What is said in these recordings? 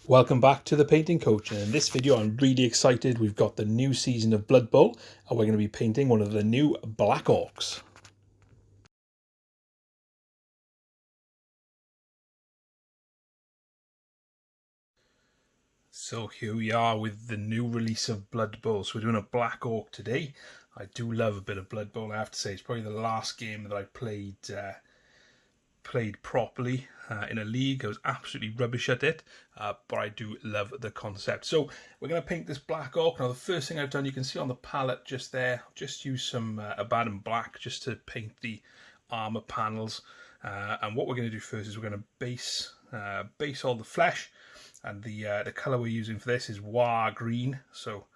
Welcome back to the Painting Coach, and in this video I'm really excited. We've got the new season of Blood Bowl and we're going to be painting one of the new Black Orcs. So here we are with the new release of Blood Bowl. So we're doing a Black Orc today. I do love a bit of Blood Bowl, I have to say. It's probably the last game that I played properly in a league. I was absolutely rubbish at it, but I do love the concept. So we're going to paint this Black Orc. Now the first thing I've done, you can see on the palette just there, just use some Abaddon Black just to paint the armor panels. And what we're going to do first is we're going to base all the flesh, and the colour we're using for this is Waaagh Green. So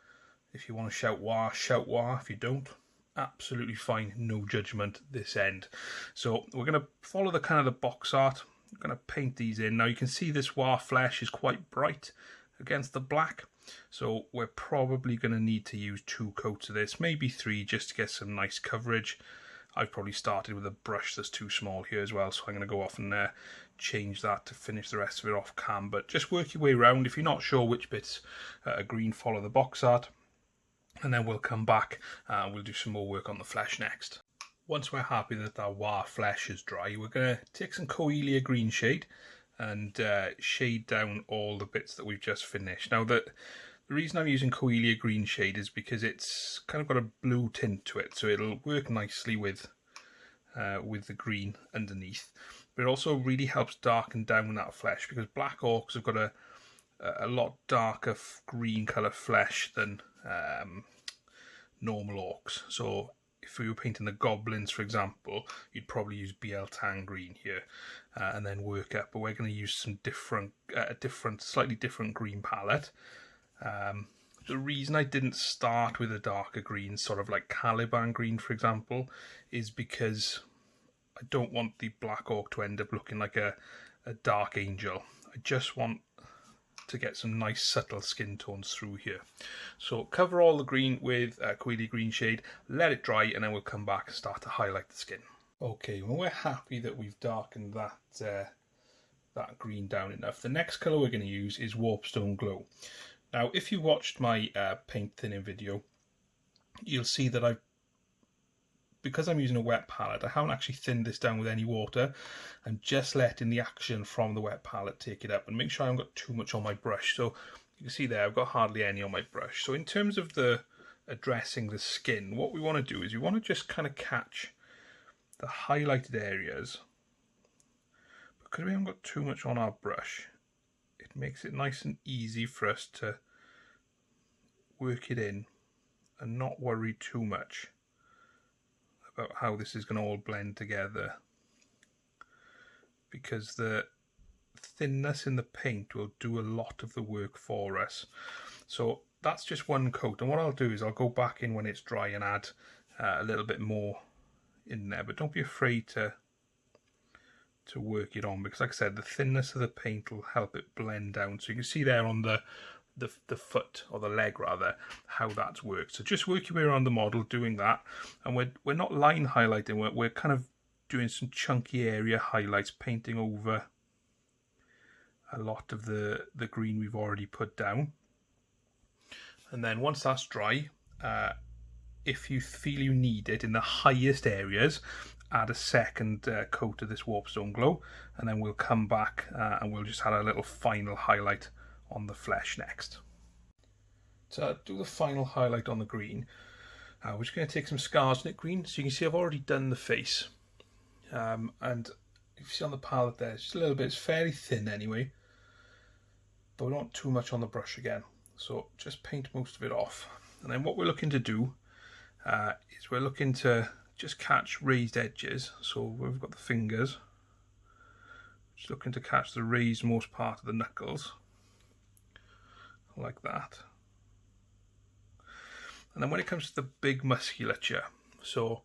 if you want to shout Waaagh, shout Waaagh. If you don't, absolutely fine, no judgment this end. So we're going to follow the kind of the box art. I'm going to paint these in. Now you can see this Waaagh Flesh is quite bright against the black, so we're probably going to need to use 2 coats of this, maybe 3, just to get some nice coverage. I've probably started with a brush that's too small here as well, so I'm going to go off and change that to finish the rest of it off cam. But just work your way around. If you're not sure which bits are green, follow the box art. And then we'll come back and we'll do some more work on the flesh next. Once we're happy that our Waaagh Flesh is dry, we're going to take some Coelia Greenshade and shade down all the bits that we've just finished. Now the reason I'm using Coelia Greenshade is because it's kind of got a blue tint to it, so it'll work nicely with the green underneath. But it also really helps darken down that flesh, because Black Orcs have got a lot darker green colour flesh than normal orcs. So if we were painting the goblins, for example, you'd probably use BL Tan green here and then work up. But we're going to use some slightly different green palette. The reason I didn't start with a darker green, sort of like Caliban green, for example, is because I don't want the Black Orc to end up looking like a dark angel. I just want to get some nice subtle skin tones through here. So cover all the green with Coelia Greenshade, let it dry, and then we'll come back and start to highlight the skin. Okay, when we're happy that we've darkened that green down enough, the next colour we're going to use is Warpstone Glow. Now if you watched my paint thinning video, you'll see that because I'm using a wet palette, I haven't actually thinned this down with any water. I'm just letting the action from the wet palette take it up, and make sure I haven't got too much on my brush. So you can see there, I've got hardly any on my brush. So in terms of addressing the skin, what we want to do is we want to just kind of catch the highlighted areas. Because we haven't got too much on our brush, it makes it nice and easy for us to work it in and not worry too much about how this is going to all blend together, because the thinness in the paint will do a lot of the work for us. So that's just 1 coat, and what I'll do is I'll go back in when it's dry and add a little bit more in there, but don't be afraid to work it on, because like I said, the thinness of the paint will help it blend down. So you can see there on the foot, or the leg rather, how that's worked. So just work your way around the model doing that, and we're not line highlighting, we're kind of doing some chunky area highlights, painting over a lot of the green we've already put down. And then once that's dry, if you feel you need it in the highest areas, add a second coat of this Warpstone Glow, and then we'll come back and we'll just add a little final highlight on the flesh next. To do the final highlight on the green, we're just going to take some Skarsnik Green. So you can see I've already done the face, and if you see on the palette there, it's just a little bit, it's fairly thin anyway, but we don't want too much on the brush again, so just paint most of it off. And then what we're looking to do is we're looking to just catch raised edges. So we've got the fingers, just looking to catch the raised most part of the knuckles, like that. And then when it comes to the big musculature, so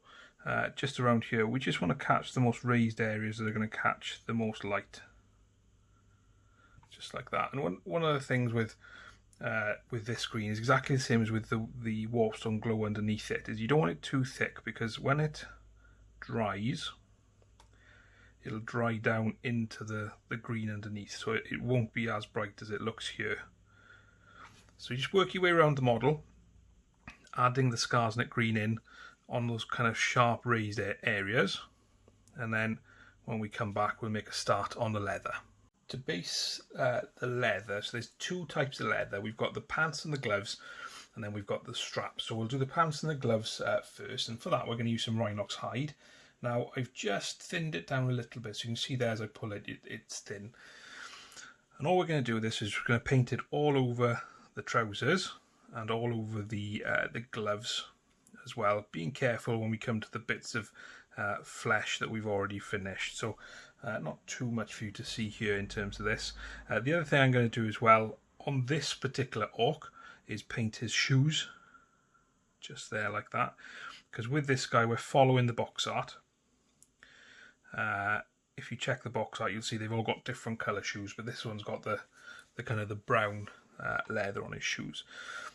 just around here, we just want to catch the most raised areas that are going to catch the most light, just like that. And one of the things with this green is exactly the same as with the Warpstone Glow underneath it, is you don't want it too thick, because when it dries it'll dry down into the green underneath, so it won't be as bright as it looks here. So you just work your way around the model, adding the Skarsnik Green in on those kind of sharp raised areas, and then when we come back we'll make a start on the leather. To base the leather, so there's two types of leather. We've got the pants and the gloves, and then we've got the straps. So we'll do the pants and the gloves first, and for that we're going to use some Rhinox Hide. Now I've just thinned it down a little bit, so you can see there as I pull it, it's thin. And all we're going to do with this is we're going to paint it all over the trousers and all over the gloves as well, being careful when we come to the bits of flesh that we've already finished. So not too much for you to see here in terms of this. The other thing I'm going to do as well on this particular orc is paint his shoes just there like that, because with this guy we're following the box art. If you check the box art, you'll see they've all got different colour shoes, but this one's got the kind of the brown leather on his shoes.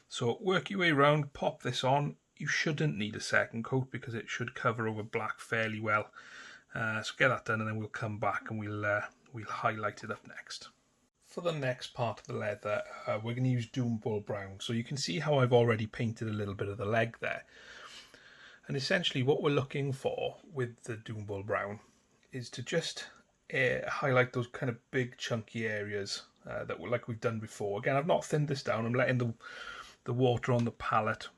So work your way around, pop this on. You shouldn't need a second coat because it should cover over black fairly well. So get that done, and then we'll come back and we'll highlight it up next. For the next part of the leather, we're going to use Doombull Brown. So you can see how I've already painted a little bit of the leg there. And essentially what we're looking for with the Doombull Brown is to just highlight those kind of big chunky areas that like we've done before. Again, I've not thinned this down. I'm letting the water on the palette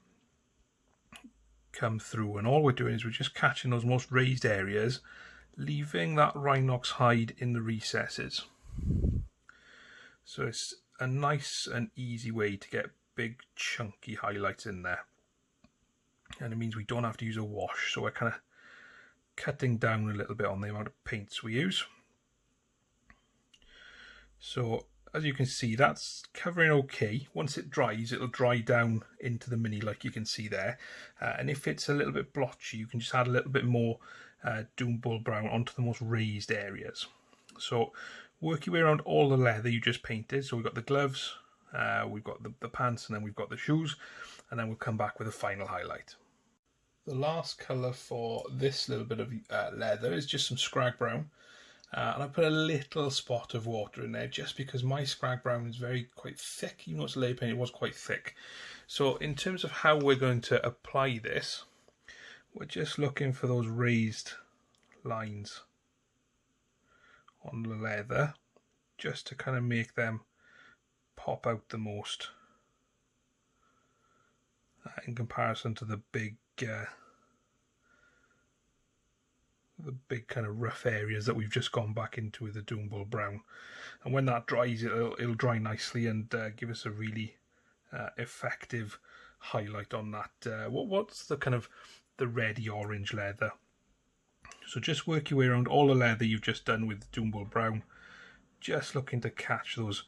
come through, and all we're doing is we're just catching those most raised areas, leaving that Rhinox Hide in the recesses. So it's a nice and easy way to get big chunky highlights in there, and it means we don't have to use a wash, so we're kind of cutting down a little bit on the amount of paints we use. So as you can see, that's covering okay. Once it dries, it'll dry down into the mini like you can see there. And if it's a little bit blotchy, you can just add a little bit more Doombull Brown onto the most raised areas. So work your way around all the leather you just painted. So we've got the gloves, we've got the pants, and then we've got the shoes. And then we'll come back with a final highlight. The last colour for this little bit of leather is just some Skrag Brown. And I put a little spot of water in there just because my Skrag Brown is quite thick. Even though it's lay paint, it was quite thick. So in terms of how we're going to apply this, we're just looking for those raised lines on the leather just to kind of make them pop out the most in comparison to the big kind of rough areas that we've just gone back into with the Doombull Brown. And when that dries, it'll dry nicely and give us a really effective highlight on that. What's the kind of the reddy orange leather? So just work your way around all the leather you've just done with the Doombull Brown, just looking to catch those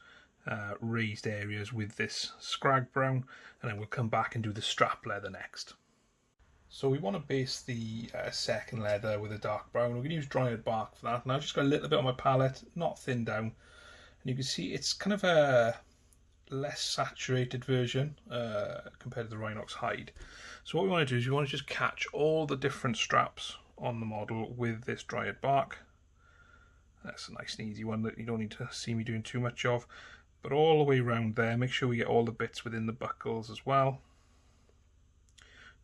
raised areas with this Skrag Brown, and then we'll come back and do the strap leather next. So we want to base the second leather with a dark brown. We're going to use Dryad Bark for that. Now I've just got a little bit on my palette, not thinned down. And you can see it's kind of a less saturated version compared to the Rhinox Hide. So what we want to do is we want to just catch all the different straps on the model with this Dryad Bark. That's a nice and easy one that you don't need to see me doing too much of. But all the way around there, make sure we get all the bits within the buckles as well.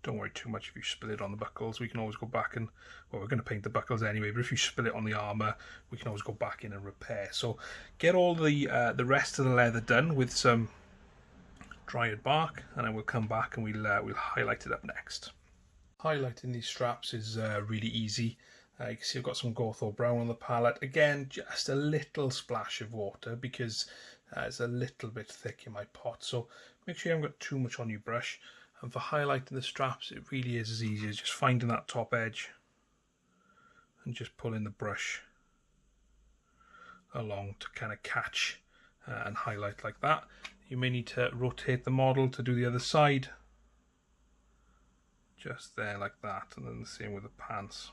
Don't worry too much if you spill it on the buckles. We can always go back and, well, we're going to paint the buckles anyway, but if you spill it on the armour, we can always go back in and repair. So get all the rest of the leather done with some Dryad Bark, and then we'll come back and we'll highlight it up next. Highlighting these straps is really easy. You can see I've got some Gorthor Brown on the palette. Again, just a little splash of water because it's a little bit thick in my pot. So make sure you haven't got too much on your brush. And for highlighting the straps, it really is as easy as just finding that top edge and just pulling the brush along to kind of catch and highlight like that. You may need to rotate the model to do the other side. Just there like that, and then the same with the pants.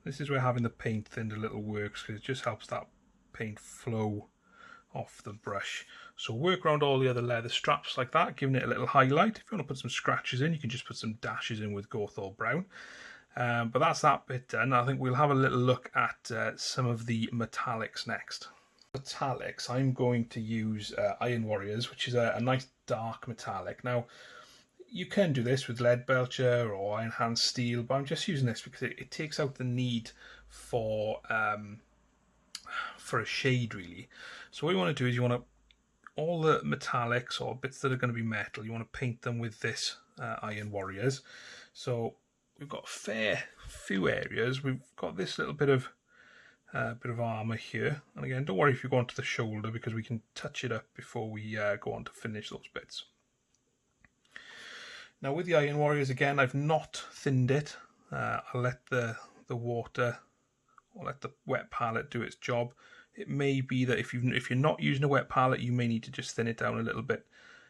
This is where having the paint thinned a little works, because it just helps that paint flow off the brush. So work around all the other leather straps like that, giving it a little highlight. If you want to put some scratches in, you can just put some dashes in with Gorthor Brown. But that's that bit done. I think we'll have a little look at some of the metallics next. Metallics, I'm going to use Iron Warriors, which is a nice dark metallic. Now, you can do this with Lead Belcher or Iron Hand Steel, but I'm just using this because it takes out the need for a shade, really. So what you want to do is you want to, all the metallics or bits that are going to be metal, you want to paint them with this Iron Warriors. So we've got a fair few areas. We've got this little bit of armour here, and again, don't worry if you go onto the shoulder because we can touch it up before we go on to finish those bits. Now with the Iron Warriors, again, I've not thinned it. I'll let the water, or let the wet palette do its job. It may be that if you're not using a wet palette, you may need to just thin it down a little bit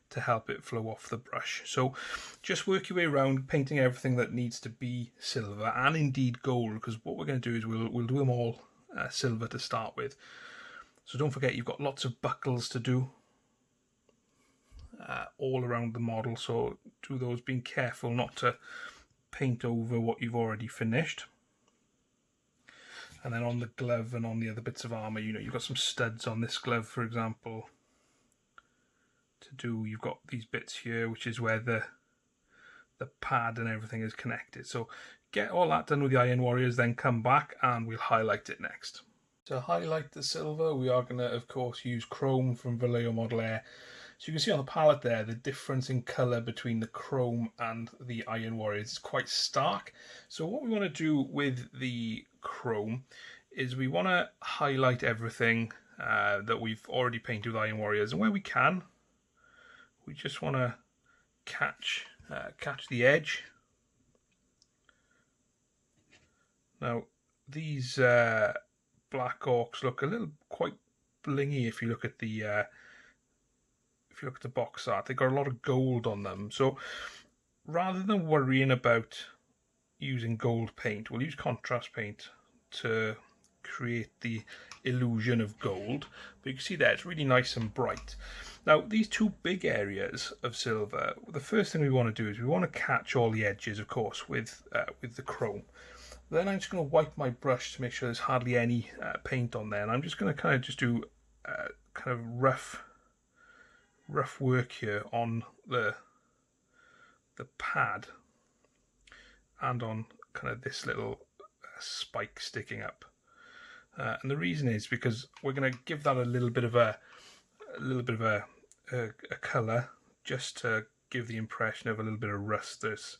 to help it flow off the brush. So just work your way around painting everything that needs to be silver, and indeed gold, because what we're going to do is we'll do them all silver to start with. So don't forget, you've got lots of buckles to do all around the model, so do those, being careful not to paint over what you've already finished. And then on the glove and on the other bits of armour, you know, you've got some studs on this glove, for example, to do. You've got these bits here, which is where the pad and everything is connected. So get all that done with the Iron Warriors, then come back and we'll highlight it next. To highlight the silver, we are going to, of course, use Chrome from Vallejo Model Air. So you can see on the palette there, the difference in colour between the Chrome and the Iron Warriors is quite stark. So what we want to do with the Chrome is we want to highlight everything that we've already painted with Iron Warriors, and where we can, we just want to catch the edge. Now these Black Orcs look a little quite blingy if you look at the box art. They've got a lot of gold on them, so rather than worrying about using gold paint, we'll use contrast paint to create the illusion of gold. But you can see there, it's really nice and bright. Now these two big areas of silver, the first thing we want to do is we want to catch all the edges, of course, with the Chrome. Then I'm just going to wipe my brush to make sure there's hardly any paint on there, and I'm just going to kind of just do kind of rough work here on the pad and on kind of this little spike sticking up. And the reason is because we're going to give that a little bit of a colour, just to give the impression of a little bit of rust that's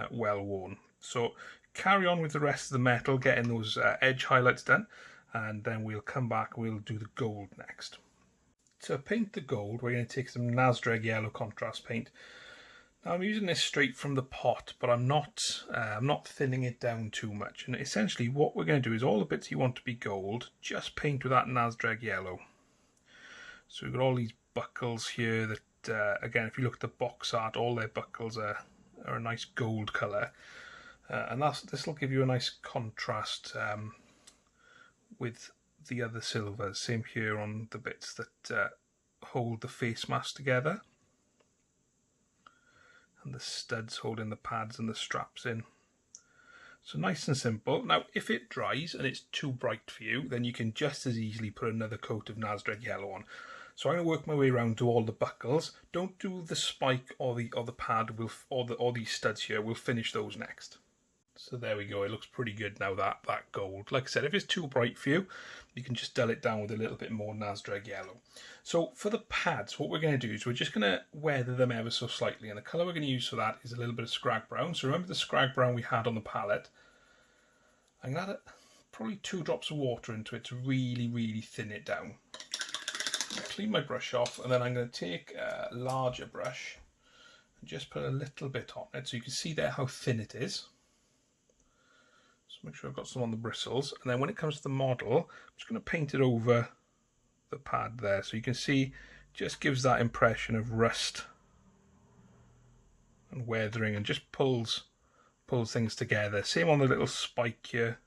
well worn. So carry on with the rest of the metal, getting those edge highlights done, and then we'll come back and we'll do the gold next. To paint the gold, we're going to take some Nazdreg Yellow contrast paint. Now I'm using this straight from the pot, but I'm not thinning it down too much. And essentially what we're going to do is all the bits you want to be gold, just paint with that Nazdreg Yellow. So we've got all these buckles here that, again, if you look at the box art, all their buckles are a nice gold colour. And this will give you a nice contrast with the other silvers. Same here on the bits that hold the face mask together, and the studs holding the pads and the straps in. So nice and simple. Now if it dries and it's too bright for you, then you can just as easily put another coat of Nazdreg Yellow on. So I'm going to work my way around to all the buckles. Don't do the spike or the pad, or these studs here. We'll finish those next. So there we go, it looks pretty good now, that gold. Like I said, if it's too bright for you, you can just dull it down with a little bit more Nazdreg Yellow. So for the pads, what we're going to do is we're just going to weather them ever so slightly, and the colour we're going to use for that is a little bit of Skrag Brown. So remember the Skrag Brown we had on the palette? I'm going to add probably 2 drops of water into it to really, really thin it down. Clean my brush off, and then I'm going to take a larger brush and just put a little bit on it so you can see there how thin it is. Make sure I've got some on the bristles, and then when it comes to the model, I'm just going to paint it over the pad there, so you can see just gives that impression of rust and weathering, and just pulls things together. Same on the little spike here.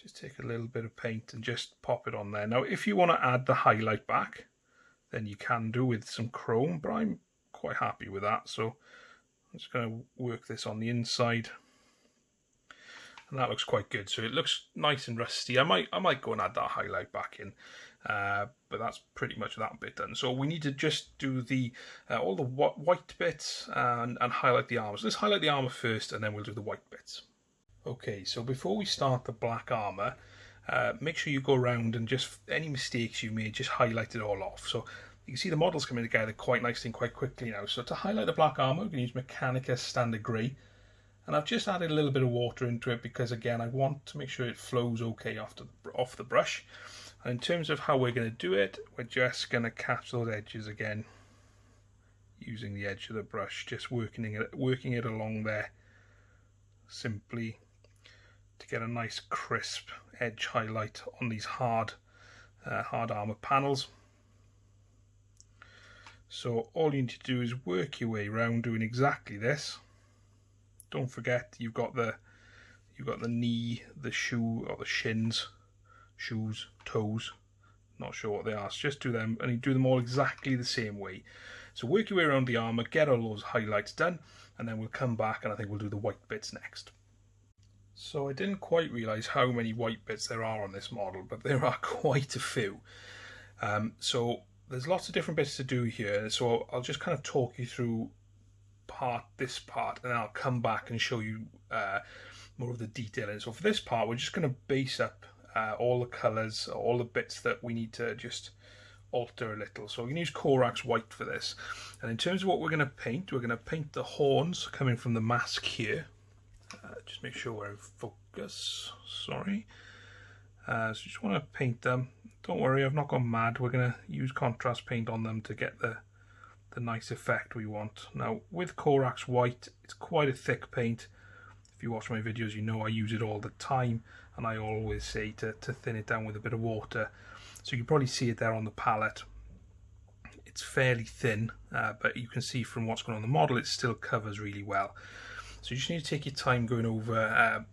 Just take a little bit of paint and just pop it on there. Now if you want to add the highlight back, then you can do with some Chrome, but I'm quite happy with that, so I'm just going to work this on the inside and that looks quite good. So it looks nice and rusty. I might go and add that highlight back in, but that's pretty much that bit done. So we need to just do the all the white bits and highlight the armor. So let's highlight the armor first, and then we'll do the white bits. Okay, so before we start the black armor, make sure you go around and just any mistakes you made, just highlight it all off. So you can see the models coming together quite nicely and quite quickly now. So to highlight the black armor, we're going to use Mechanicus Standard Grey. And I've just added a little bit of water into it because, again, I want to make sure it flows okay off the brush. And in terms of how we're going to do it, we're just going to catch those edges again using the edge of the brush, just working it along there simply to get a nice crisp edge highlight on these hard armor panels. So all you need to do is work your way around doing exactly this. Don't forget you've got the knee, the shoe, or the shins, shoes, toes, not sure what they are, so just do them, and you do them all exactly the same way. So work your way around the armor, get all those highlights done, and then we'll come back and I think we'll do the white bits next. So I didn't quite realise how many white bits there are on this model, but there are quite a few. So there's lots of different bits to do here, so I'll just kind of talk you through this part, and then I'll come back and show you more of the detail. And so for this part, we're just going to base up all the colours, all the bits that we need to just alter a little. So we can use Corax White for this. And in terms of what we're going to paint the horns coming from the mask here. Just make sure we're in focus, sorry. So just want to paint them. Don't worry, I've not gone mad. We're going to use contrast paint on them to get the nice effect we want. Now with Corax White, it's quite a thick paint. If you watch my videos, you know I use it all the time, and I always say to thin it down with a bit of water. So you can probably see it there on the palette. It's fairly thin, but you can see from what's going on the model, it still covers really well. So you just need to take your time going over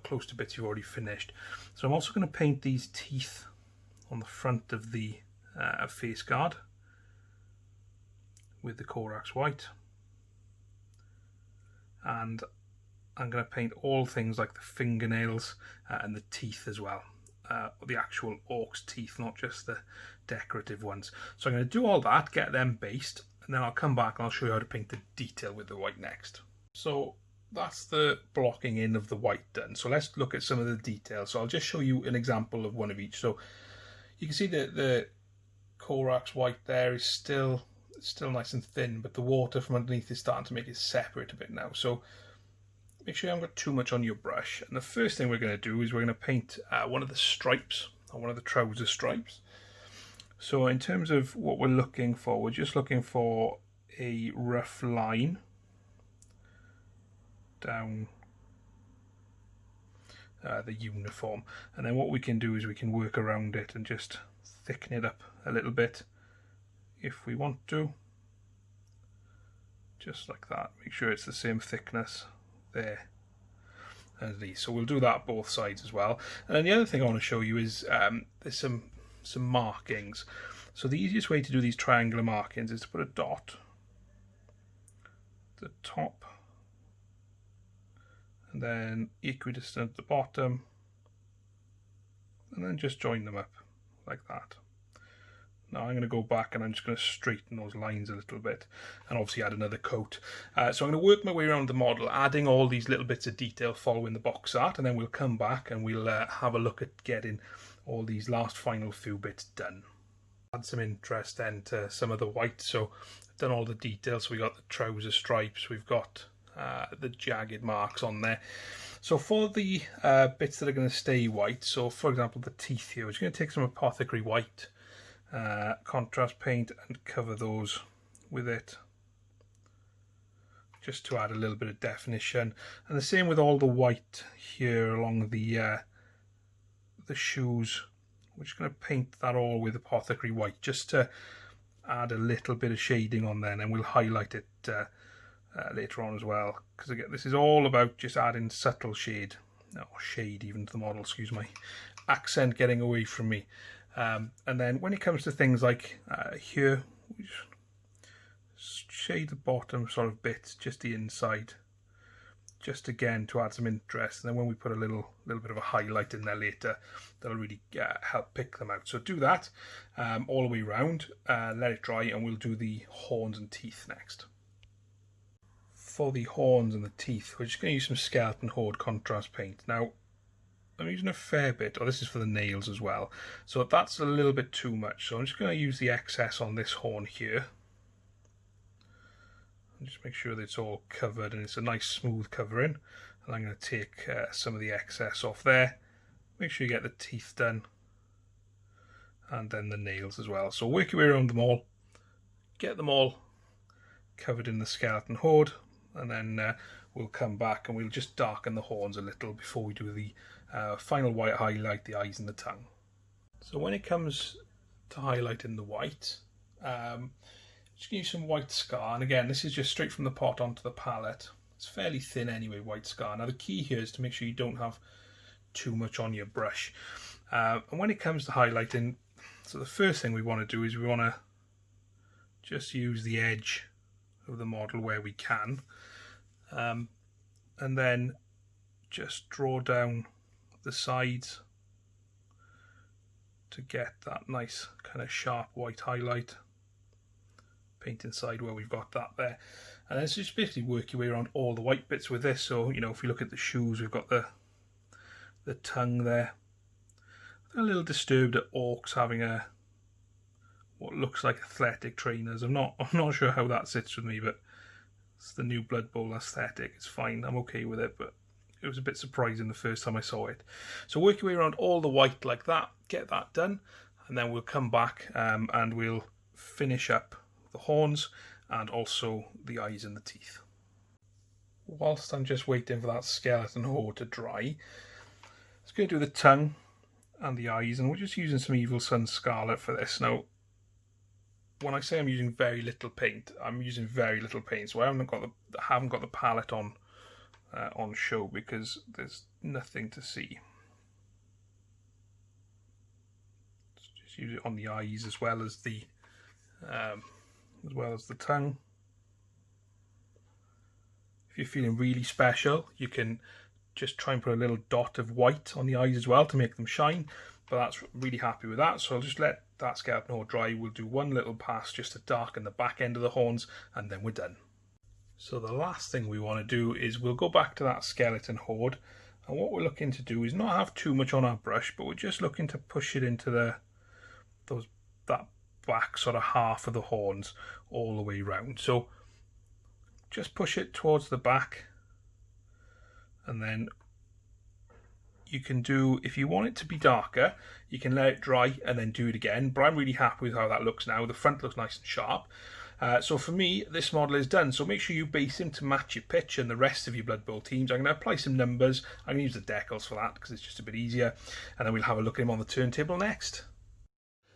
close to bits you've already finished. So I'm also going to paint these teeth on the front of the face guard with the Corax White. And I'm going to paint all things like the fingernails and the teeth as well. The actual Orcs teeth, not just the decorative ones. So I'm going to do all that, get them based, and then I'll come back and I'll show you how to paint the detail with the white next. So that's the blocking in of the white done. So let's look at some of the details. So I'll just show you an example of one of each. So you can see that the Corax White there is still nice and thin, but the water from underneath is starting to make it separate a bit now. So make sure you haven't got too much on your brush. And the first thing we're going to do is we're going to paint one of the stripes, or one of the trouser stripes. So in terms of what we're looking for, we're just looking for a rough line down the uniform, and then what we can do is we can work around it and just thicken it up a little bit if we want to, just like that. Make sure it's the same thickness there as these. So we'll do that both sides as well. And then the other thing I want to show you is there's some markings. So the easiest way to do these triangular markings is to put a dot at the top, and then equidistant at the bottom, and then just join them up like that. Now I'm going to go back and I'm just going to straighten those lines a little bit, and obviously add another coat. So I'm going to work my way around the model, adding all these little bits of detail following the box art, and then we'll come back and we'll have a look at getting all these last final few bits done. Add some interest then to some of the white. So I've done all the details. So we got the trouser stripes, we've got the jagged marks on there. So for the bits that are going to stay white, so for example the teeth here, we're just going to take some Apothecary White contrast paint and cover those with it, just to add a little bit of definition. And the same with all the white here along the shoes. We're just going to paint that all with Apothecary White, just to add a little bit of shading on there, and then we'll highlight it later on as well, because again this is all about just adding subtle shade, or shade even to the model, excuse my accent getting away from me. And then when it comes to things like here, we just shade the bottom sort of bits, just the inside, just again to add some interest, and then when we put a little bit of a highlight in there later, that'll really help pick them out. So do that all the way around, let it dry, and we'll do the horns and teeth next. For the horns and the teeth, we're just going to use some Skeleton Horde contrast paint. Now, I'm using a fair bit, this is for the nails as well, so that's a little bit too much, so I'm just going to use the excess on this horn here. Just make sure that it's all covered and it's a nice smooth covering, and I'm going to take some of the excess off there. Make sure you get the teeth done, and then the nails as well. So work your way around them all, get them all covered in the Skeleton Horde, and then we'll come back and we'll just darken the horns a little before we do the final white highlight, the eyes and the tongue. So when it comes to highlighting the white, just use some white scar, and again this is just straight from the pot onto the palette. It's fairly thin anyway, white scar. Now the key here is to make sure you don't have too much on your brush. And when it comes to highlighting, so the first thing we want to do is we want to just use the edge of the model where we can, and then just draw down the sides to get that nice kind of sharp white highlight. Paint inside where we've got that there, and then so just basically work your way around all the white bits with this. So if you look at the shoes, we've got the tongue there. I'm a little disturbed at Orcs having what looks like athletic trainers. I'm not sure how that sits with me, but it's the new Blood Bowl aesthetic. It's fine, I'm okay with it, but it was a bit surprising the first time I saw it. So work your way around all the white like that, get that done, and then we'll come back and we'll finish up the horns and also the eyes and the teeth. Whilst I'm just waiting for that Skeleton Horde to dry, I'm just going to do the tongue and the eyes, and we're just using some Evil Sunz Scarlet for this. Now, when I say I'm using very little paint, I'm using very little paint, so I haven't got the palette on show because there's nothing to see. Just use it on the eyes as well as the tongue. If you're feeling really special, you can just try and put a little dot of white on the eyes as well to make them shine, but that's really happy with that. So I'll just let that Skeleton Horde dry. We'll do one little pass just to darken the back end of the horns, and then we're done. So the last thing we want to do is we'll go back to that Skeleton Horde, and what we're looking to do is not have too much on our brush, but we're just looking to push it into that back sort of half of the horns all the way round. So just push it towards the back, and then you can do, if you want it to be darker, you can let it dry and then do it again, but I'm really happy with how that looks now. The front looks nice and sharp. So for me, this model is done. So make sure you base him to match your pitch and the rest of your Blood Bowl teams. I'm going to apply some numbers. I'm going to use the decals for that because it's just a bit easier, and then we'll have a look at him on the turntable next.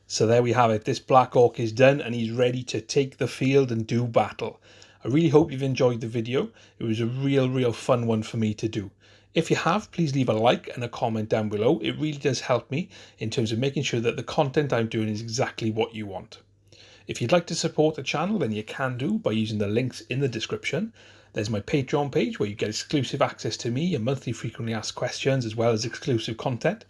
So there we have it. This Black Orc is done and he's ready to take the field and do battle. I really hope you've enjoyed the video. It was a real fun one for me to do. If you have, please leave a like and a comment down below. It really does help me in terms of making sure that the content I'm doing is exactly what you want. If you'd like to support the channel, then you can do by using the links in the description. There's my Patreon page where you get exclusive access to me and monthly frequently asked questions as well as exclusive content.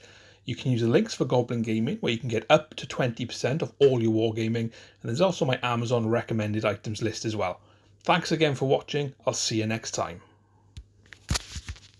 You can use the links for Goblin Gaming where you can get up to 20% of all your wargaming, and there's also my Amazon recommended items list as well. Thanks again for watching. I'll see you next time.